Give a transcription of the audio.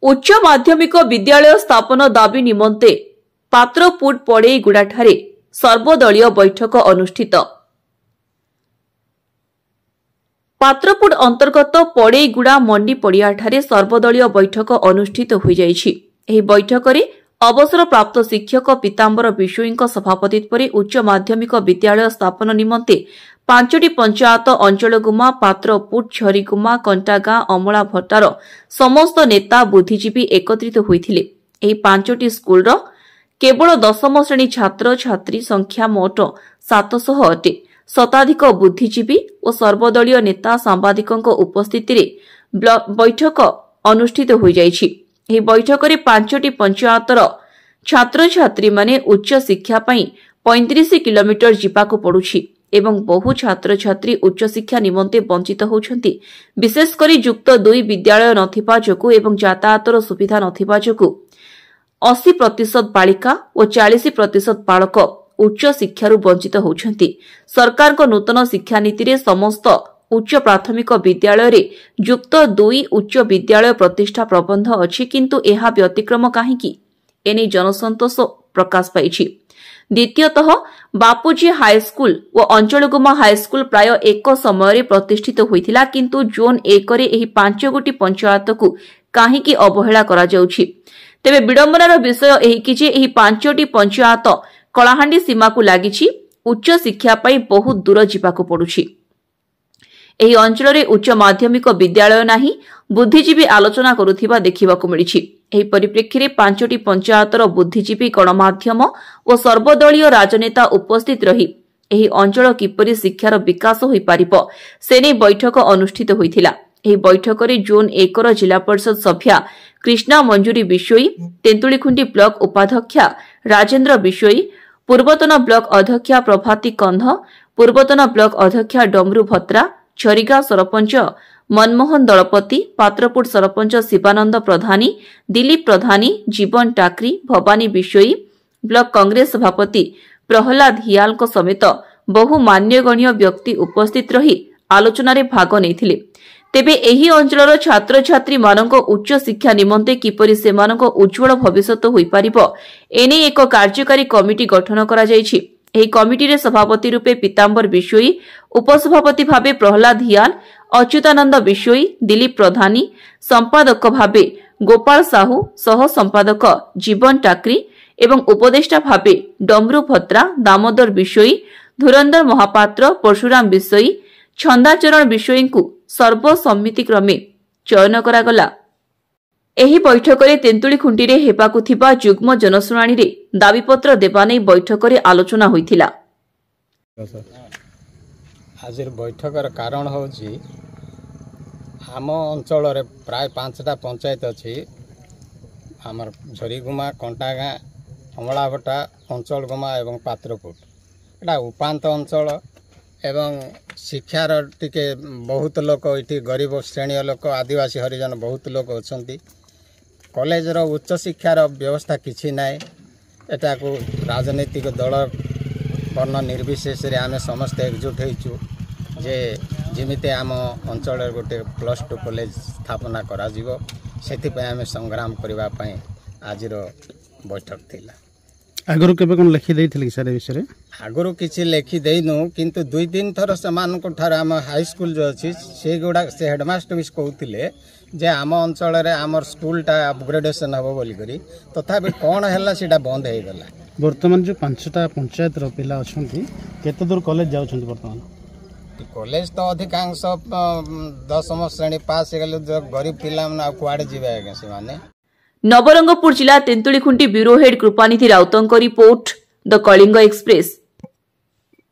उच्च माध्यमिक विद्यालय स्थापन दाबी निमंते पात्रपुट पड़ेईगुड़ाठारे सर्वदलीय बैठक अनुष्ठित। पात्रपुट अंतर्गत पड़ेईगुड़ा मंडी पड़ियाठारे सर्वदलीय बैठक अनुष्ठित हो जाइछि। एही बैठक रे अवसरप्राप्त शिक्षक पीताम्बर बिशोई सभापतित्व उच्च माध्यमिक विद्यालय स्थापन निमंते 5टी पंचायत अंचलगुमा पात्रपुट झरीगुमा कंटागां अमला भट्टार समस्त नेता बुद्धिजीवी एकत्रित होइथिले। एही 5टी स्कूल केवल 10म श्रेणी छात्र छात्री संख्या मोट 700 अटे। शताधिक बुद्धिजीवी और सर्वदलीय नेता सांबादिकों उपस्थिति रे बैठक अनुष्ठित हो जाइछि। एही बैठक रे 5टी पंचायतर छात्र छात्री माने उच्च शिक्षा पई 35 किलोमीटर जिबाकु पड़ुछि एवं बहु छात्र छात्री उच्च शिक्षा निमंते वंचित होउछंती। विशेष करी युक्त 2 विद्यालय नथिबा जोगु एवं यातायातर सुविधा नथिबा जोगु 80% बालिका और 40% बालक उच्च शिक्षारु वंचित होउछंती। सरकार को नूतन शिक्षा नीति रे समस्त उच्च प्राथमिक विद्यालय रे युक्त 2 उच्च विद्यालय प्रतिष्ठा प्रबंध अछि, किंतु एहा व्यतिक्रम काहेकि एने जनसंतोष प्रकाश पाइछि। द्वितीयतः बापूजी हाईस्कूल और अंचलगुमा हाईस्कूल प्राय एक समय प्रतिष्ठित होइथिला, किंतु जोन 1 रे एही 5 गोटी पंचायत को काहेकि अवहेला करा जाउछि। तेबे विडंबनार विषय एही कि जे एही 5टी पंचायत कलाहांडी सीमा को लागिछि। उच्च शिक्षा पई बहुत दूर जिबाकु पड़ुछि। एही अंचल रे उच्च माध्यमिक विद्यालय नाही बुद्धिजीवी आलोचना करुथिबा देखिबाकु मिलिछि। एही परिप्रेक्षी रे 5टी पंचायतर बुद्धिजीवी गणमाध्यम और सर्वदलीय राजनेता उपस्थित रही एही अंचल किपरि शिक्षार विकास होई पारिबो सेने बैठक अनुष्ठित होइथिला। एही बैठक रे जोन 1 र जिला परिषद सभ्या कृष्णा मंजूरी बिशोई, तेंतुलीखुंटी ब्लॉक उपाध्यक्षा राजेंद्र बिशोई, पूर्वतन ब्लॉक अध्यक्षा प्रभाती कंध, पूर्वतन ब्लॉक अध्यक्षा डमरू भत्रा, झरीगां सरपंच मनमोहन दलपति, पात्रपुट सरपंच शिवानंद प्रधानी, दिलीप प्रधानी, जीवन टाकरी, भवानी बिशोई, ब्लॉक कांग्रेस सभापति प्रहलाद हियाल समेत बहु मान्यगण्य व्यक्ति उपस्थित रही आलोचना रे भाग नेथिले। तेबे एही अंचलर छात्र छात्री मानक उच्च शिक्षा निमंते किपरि सेमानक उज्जवल भविष्यत होई पारिबो एने एक कार्यकारी कमिटी गठन करा जायछि। एही कमिटी रे सभापति रूपे पीताम्बर बिशोई, उपसभापति भावे प्रहलाद हियाल, अच्युतानंद बिशोई, दिलीप प्रधानी, संपादक भावे गोपाल साहू, सह संपादक जीवन टाकरी एवं उपदेष्टा भावे डमरू भत्रा, दामोदर बिशोई, धुरंधर महापात्र, परशुराम बिशोई, छंदाचरण बिशोई को सर्वसम्मति क्रमे चयन करागला। एही बैठक रे तेंतुलीखुंटी रे हेबाकु थिबा जुग्म जनशुणाणी रे दाबीपत्र देबा नै बैठक रे आलोचना होइथिला। आज बैठकर कारण होची आम अंचल रे प्राय 5टा पंचायत अछि। आमर झरीगुमा, कंटागां, अमलाभट्टा, अंचलगुमा एवं पात्रपुट एटा उपांत अंचल एवं शिक्षार टिके बहुत लोक इटी गरीब श्रेणी लोक आदिवासी हरिजन बहुत लोक अछंती। कॉलेज रो उच्च शिक्षार व्यवस्था किछि नाय। एटा को राजनीतिक दल वर्ण निर्विशेष रे आमे समस्त एकजुट होइछु जे जेमिते आम अंचल गोटे +2 कॉलेज स्थापना करा जिवो सेति पे आमे संग्राम करबा पई आजिरो बैठक थिला। आगरो केबे कोन लिखि दैथिले सारे विषय रे? आगरो किछि लिखि दैनु, किंतु 2-3 थर समान को ठार आम हाई स्कूल जो अछि से गोडा से हेडमास्टर भी कहउथिले जे आम अंचल रे आमर स्कूलटा अपग्रेडेशन हबो बोली करी, तथापि कोन हल्ला सेटा बंद हे गला। वर्तमान जो 5टा पंचायत रो पिला अछंती केते दूर कॉलेज जाउछंती? वर्तमान कॉलेज तो अधिकांश 10म श्रेणी पास हे गले जो गरीब पिला मन कुआडे जिबे आगे से माने। नवरंगपुर जिला तेंतुलीखुंटी ब्यूरो हेड कृपानिधि राउतंक रिपोर्ट, द कलिंग एक्सप्रेस।